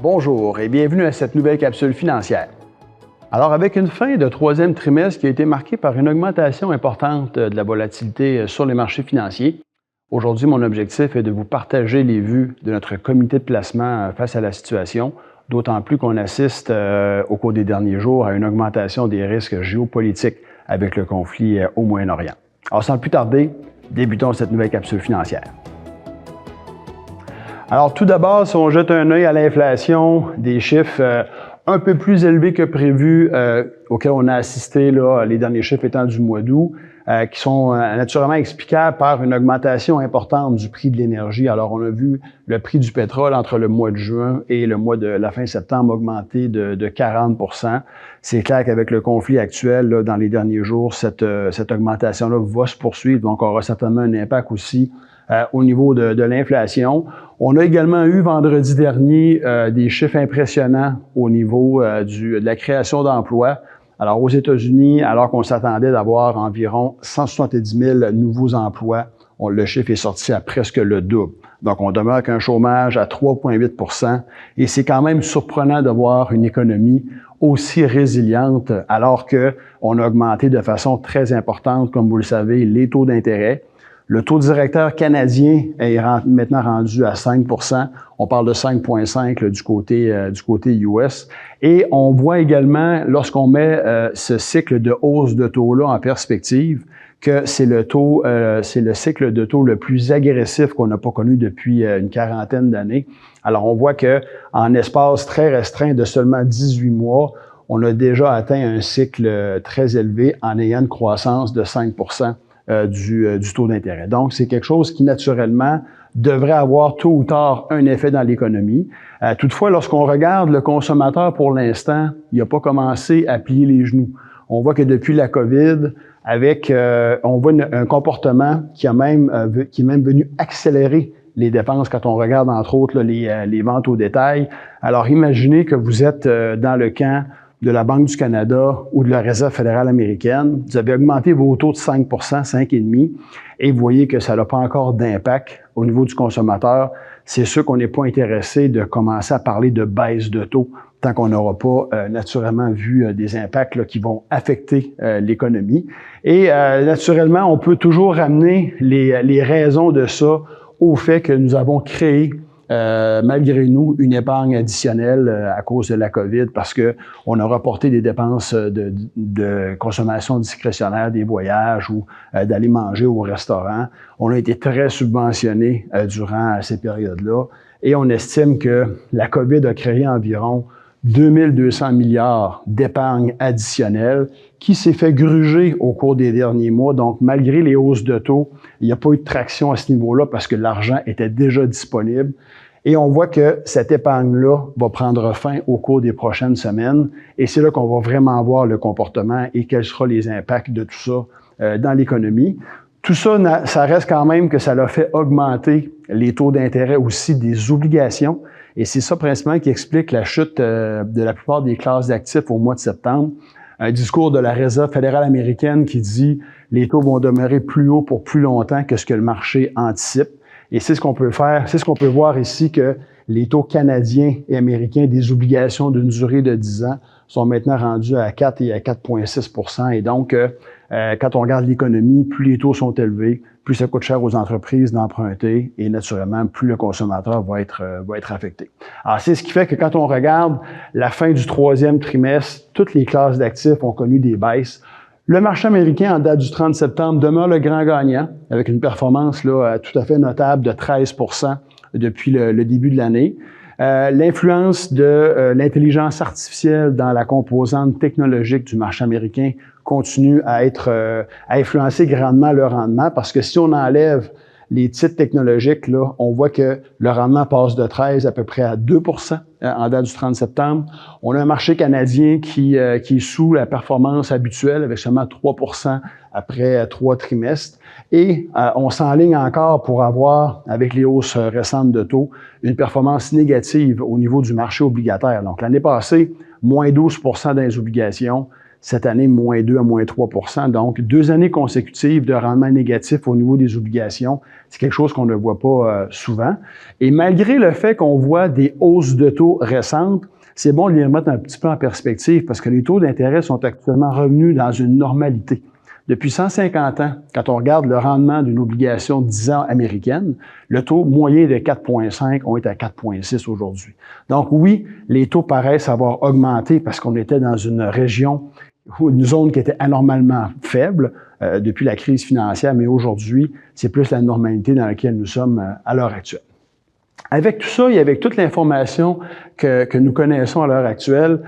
Bonjour et bienvenue à cette nouvelle capsule financière. Alors, avec une fin de troisième trimestre qui a été marquée par une augmentation importante de la volatilité sur les marchés financiers, aujourd'hui, mon objectif est de vous partager les vues de notre comité de placement face à la situation, d'autant plus qu'on assiste au cours des derniers jours à une augmentation des risques géopolitiques avec le conflit au Moyen-Orient. Alors, sans plus tarder, débutons cette nouvelle capsule financière. Alors, tout d'abord, si on jette un œil à l'inflation, des chiffres un peu plus élevés que prévu auxquels on a assisté là, les derniers chiffres étant du mois d'août, qui sont naturellement explicables par une augmentation importante du prix de l'énergie. Alors, on a vu le prix du pétrole entre le mois de juin et le mois de la fin septembre augmenter de 40 %. C'est clair qu'avec le conflit actuel, là, dans les derniers jours, cette augmentation-là va se poursuivre, donc on aura certainement un impact aussi au niveau de l'inflation. On a également eu vendredi dernier des chiffres impressionnants au niveau de la création d'emplois. Alors aux États-Unis, alors qu'on s'attendait d'avoir environ 170 000 nouveaux emplois, le chiffre est sorti à presque le double. Donc on demeure qu'un chômage à 3,8 % et c'est quand même surprenant de voir une économie aussi résiliente alors qu'on a augmenté de façon très importante, comme vous le savez, les taux d'intérêt. Le taux directeur canadien est maintenant rendu à 5 %. On parle de 5,5 du côté US. Et on voit également, lorsqu'on met ce cycle de hausse de taux-là en perspective, que c'est le cycle de taux le plus agressif qu'on n'a pas connu depuis une quarantaine d'années. Alors, on voit que en espace très restreint de seulement 18 mois, on a déjà atteint un cycle très élevé en ayant une croissance de 5 % du taux d'intérêt. Donc, c'est quelque chose qui, naturellement, devrait avoir tôt ou tard un effet dans l'économie. Toutefois, lorsqu'on regarde le consommateur, pour l'instant, il n'a pas commencé à plier les genoux. On voit que depuis la COVID, on voit un comportement qui est même venu accélérer les dépenses quand on regarde, entre autres, là, les ventes au détail. Alors, imaginez que vous êtes dans le camp de la Banque du Canada ou de la Réserve fédérale américaine. Vous avez augmenté vos taux de 5 %, 5,5 %, et vous voyez que ça n'a pas encore d'impact au niveau du consommateur. C'est sûr qu'on n'est pas intéressé de commencer à parler de baisse de taux tant qu'on n'aura pas naturellement vu des impacts là, qui vont affecter l'économie. Et naturellement, on peut toujours ramener les raisons de ça au fait que nous avons créé malgré nous, une épargne additionnelle à cause de la COVID parce que on a reporté des dépenses de consommation discrétionnaire, des voyages ou d'aller manger au restaurant. On a été très subventionnés durant ces périodes-là et on estime que la COVID a créé environ 2200 milliards d'épargne additionnelle qui s'est fait gruger au cours des derniers mois. Donc, malgré les hausses de taux, il n'y a pas eu de traction à ce niveau-là parce que l'argent était déjà disponible. Et on voit que cette épargne-là va prendre fin au cours des prochaines semaines. Et c'est là qu'on va vraiment voir le comportement et quels seront les impacts de tout ça dans l'économie. Tout ça, ça reste quand même que ça l'a fait augmenter les taux d'intérêt aussi des obligations. Et c'est ça principalement qui explique la chute de la plupart des classes d'actifs au mois de septembre. Un discours de la Réserve fédérale américaine qui dit les taux vont demeurer plus hauts pour plus longtemps que ce que le marché anticipe. Et c'est ce qu'on peut faire, c'est ce qu'on peut voir ici que les taux canadiens et américains des obligations d'une durée de 10 ans sont maintenant rendus à 4 et à 4,6 % Et donc, quand on regarde l'économie, plus les taux sont élevés, plus ça coûte cher aux entreprises d'emprunter et naturellement, plus le consommateur va être affecté. Alors, c'est ce qui fait que quand on regarde la fin du troisième trimestre, toutes les classes d'actifs ont connu des baisses. Le marché américain, en date du 30 septembre, demeure le grand gagnant avec une performance là, tout à fait notable de 13 % depuis le début de l'année. L'influence de l'intelligence artificielle dans la composante technologique du marché américain continue à influencer grandement le rendement parce que si on enlève les titres technologiques, là, on voit que le rendement passe de 13 à peu près à 2 % en date du 30 septembre. On a un marché canadien qui est sous la performance habituelle avec seulement 3 % après 3 trimestres. Et on s'enligne encore pour avoir, avec les hausses récentes de taux, une performance négative au niveau du marché obligataire. Donc l'année passée, moins 12 % dans les obligations. Cette année, moins 2 à moins 3 %. Donc, 2 années consécutives de rendement négatif au niveau des obligations, c'est quelque chose qu'on ne voit pas souvent. Et malgré le fait qu'on voit des hausses de taux récentes, c'est bon de les remettre un petit peu en perspective parce que les taux d'intérêt sont actuellement revenus dans une normalité. Depuis 150 ans, quand on regarde le rendement d'une obligation de 10 ans américaine, le taux moyen de 4,5, on est à 4,6 aujourd'hui. Donc oui, les taux paraissent avoir augmenté parce qu'on était dans une région, une zone qui était anormalement faible depuis la crise financière, mais aujourd'hui, c'est plus la normalité dans laquelle nous sommes à l'heure actuelle. Avec tout ça et avec toute l'information que nous connaissons à l'heure actuelle,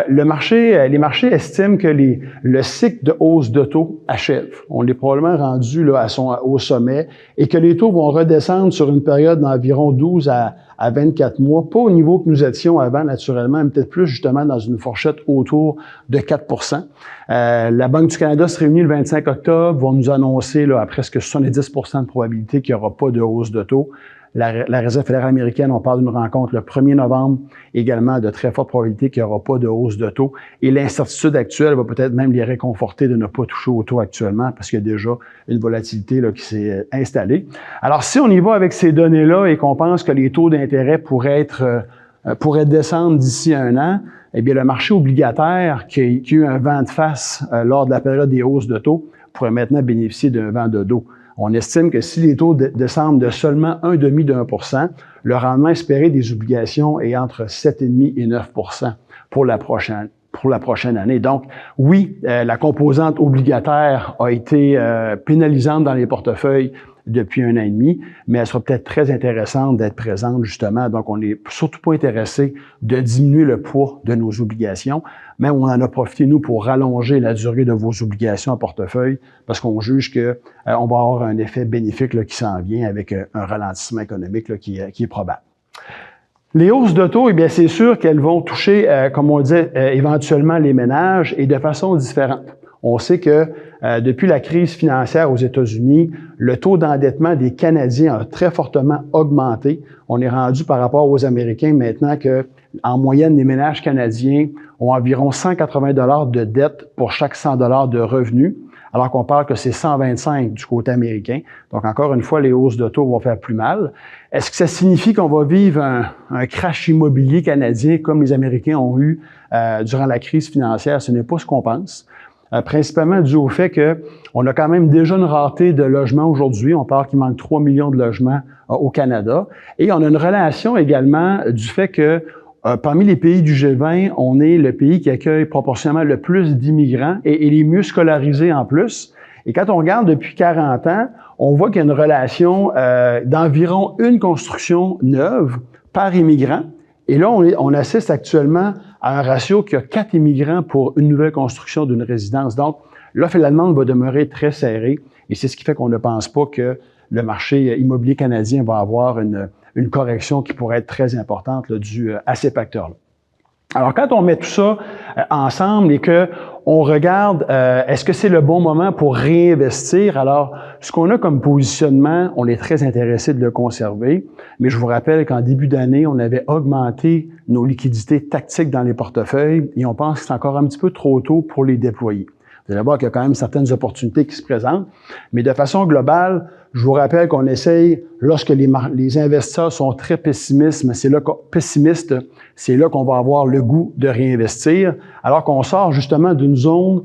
les marchés estiment que le cycle de hausse de taux achève. On est probablement rendu là, au sommet et que les taux vont redescendre sur une période d'environ 12 à 24 mois, pas au niveau que nous étions avant naturellement, mais peut-être plus justement dans une fourchette autour de 4 % La Banque du Canada se réunit le 25 octobre, vont nous annoncer là, à presque 70 % de probabilité qu'il n'y aura pas de hausse de taux. La Réserve fédérale américaine, on parle d'une rencontre le 1er novembre, également de très forte probabilité qu'il n'y aura pas de hausse de taux. Et l'incertitude actuelle va peut-être même les réconforter de ne pas toucher au taux actuellement parce qu'il y a déjà une volatilité là, qui s'est installée. Alors, si on y va avec ces données-là et qu'on pense que les taux d'intérêt pourraient descendre d'ici 1 an, eh bien, le marché obligataire qui a eu un vent de face lors de la période des hausses de taux pourrait maintenant bénéficier d'un vent de dos. On estime que si les taux descendent de seulement 0,1%, le rendement espéré des obligations est entre 7,5 et 9 % pour la prochaine année. Donc, oui, la composante obligataire a été pénalisante dans les portefeuilles depuis 1 an et demi, mais elle sera peut-être très intéressante d'être présente justement. Donc, on n'est surtout pas intéressé de diminuer le poids de nos obligations, mais on en a profité, nous, pour rallonger la durée de vos obligations en portefeuille parce qu'on juge que on va avoir un effet bénéfique là, qui s'en vient avec un ralentissement économique là, qui est probable. Les hausses de taux, eh bien, c'est sûr qu'elles vont toucher, comme on dit, éventuellement les ménages et de façon différente. On sait que depuis la crise financière aux États-Unis, le taux d'endettement des Canadiens a très fortement augmenté. On est rendu par rapport aux Américains maintenant que, en moyenne, les ménages canadiens ont environ 180 $ de dette pour chaque 100 $ de revenus, alors qu'on parle que c'est 125 du côté américain. Donc, encore une fois, les hausses de taux vont faire plus mal. Est-ce que ça signifie qu'on va vivre un crash immobilier canadien comme les Américains ont eu durant la crise financière? Ce n'est pas ce qu'on pense. Principalement dû au fait qu'on a quand même déjà une rareté de logements aujourd'hui. On parle qu'il manque 3 millions de logements au Canada. Et on a une relation également du fait que parmi les pays du G20, on est le pays qui accueille proportionnellement le plus d'immigrants et les mieux scolarisés en plus. Et quand on regarde depuis 40 ans, on voit qu'il y a une relation d'environ une construction neuve par immigrant. Et là, on assiste actuellement à un ratio qui a 4 immigrants pour une nouvelle construction d'une résidence. Donc, l'offre et la demande va demeurer très serrée et c'est ce qui fait qu'on ne pense pas que le marché immobilier canadien va avoir une correction qui pourrait être très importante là, due à ces facteurs-là. Alors, quand on met tout ça ensemble et que on regarde, est-ce que c'est le bon moment pour réinvestir? Alors, ce qu'on a comme positionnement, on est très intéressé de le conserver, mais je vous rappelle qu'en début d'année, on avait augmenté nos liquidités tactiques dans les portefeuilles et on pense que c'est encore un petit peu trop tôt pour les déployer. Vous allez voir qu'il y a quand même certaines opportunités qui se présentent, mais de façon globale, je vous rappelle qu'on essaye, lorsque les investisseurs sont très pessimistes, c'est là qu'on va avoir le goût de réinvestir, alors qu'on sort justement d'une zone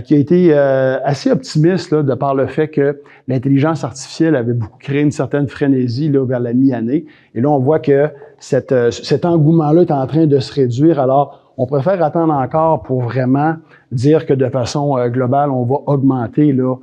qui a été assez optimiste là, de par le fait que l'intelligence artificielle avait beaucoup créé une certaine frénésie là, vers la mi-année. Et là, on voit que cet engouement-là est en train de se réduire. Alors, on préfère attendre encore pour vraiment dire que de façon globale, on va augmenter là,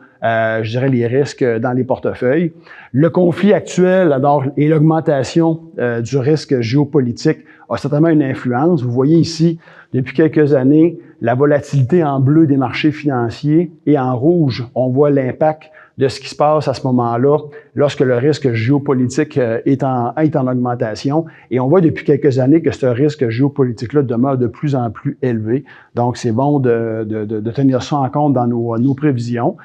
je dirais, les risques dans les portefeuilles. Le conflit actuel alors, et l'augmentation du risque géopolitique a certainement une influence. Vous voyez ici, depuis quelques années, la volatilité en bleu des marchés financiers et en rouge, on voit l'impact de ce qui se passe à ce moment-là lorsque le risque géopolitique est en augmentation. Et on voit depuis quelques années que ce risque géopolitique-là demeure de plus en plus élevé. Donc, c'est bon de tenir ça en compte dans nos prévisions.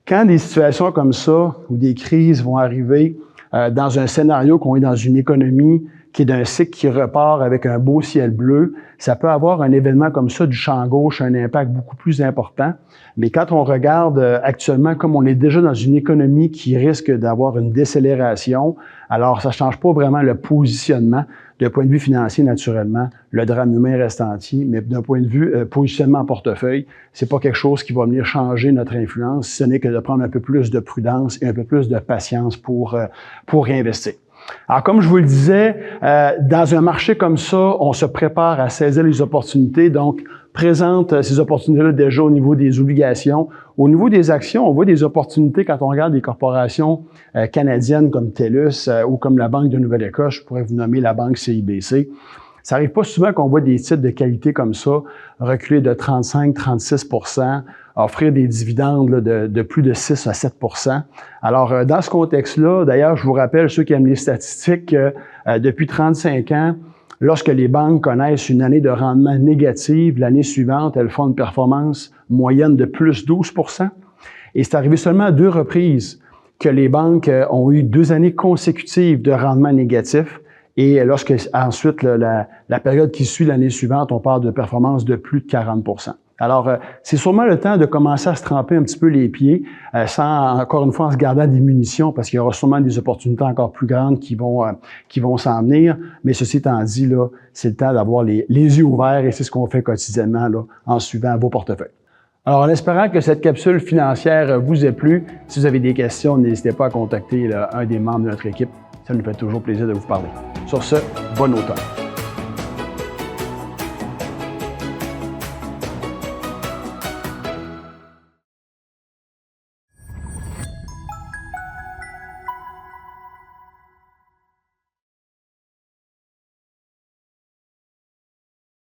Quand des situations comme ça ou des crises vont arriver dans un scénario qu'on est dans une économie qui est d'un cycle qui repart avec un beau ciel bleu, ça peut avoir un événement comme ça du champ gauche, un impact beaucoup plus important. Mais quand on regarde actuellement, comme on est déjà dans une économie qui risque d'avoir une décélération, alors ça ne change pas vraiment le positionnement. D'un point de vue financier, naturellement, le drame humain reste entier, mais d'un point de vue positionnement en portefeuille, c'est pas quelque chose qui va venir changer notre influence, ce n'est que de prendre un peu plus de prudence et un peu plus de patience pour réinvestir. Alors, comme je vous le disais, dans un marché comme ça, on se prépare à saisir les opportunités, donc présente ces opportunités-là déjà au niveau des obligations. Au niveau des actions, on voit des opportunités quand on regarde des corporations canadiennes comme TELUS ou comme la Banque de Nouvelle-Écosse, je pourrais vous nommer la Banque CIBC. Ça n'arrive pas souvent qu'on voit des titres de qualité comme ça reculer de 35-36 %, offrir des dividendes là, de plus de 6 à 7 %. Alors, dans ce contexte-là, d'ailleurs, je vous rappelle, ceux qui aiment les statistiques, que depuis 35 ans, lorsque les banques connaissent une année de rendement négative, l'année suivante, elles font une performance moyenne de plus 12 %. Et c'est arrivé seulement à 2 reprises que les banques ont eu 2 années consécutives de rendement négatif. Et lorsque ensuite, la période qui suit l'année suivante, on parle de performance de plus de 40 %. Alors, c'est sûrement le temps de commencer à se tremper un petit peu les pieds, sans, encore une fois, en se gardant des munitions, parce qu'il y aura sûrement des opportunités encore plus grandes qui vont s'en venir. Mais ceci étant dit, là, c'est le temps d'avoir les yeux ouverts et c'est ce qu'on fait quotidiennement là, en suivant vos portefeuilles. Alors, en espérant que cette capsule financière vous ait plu, si vous avez des questions, n'hésitez pas à contacter un des membres de notre équipe. Ça nous fait toujours plaisir de vous parler. Sur ce, bon automne.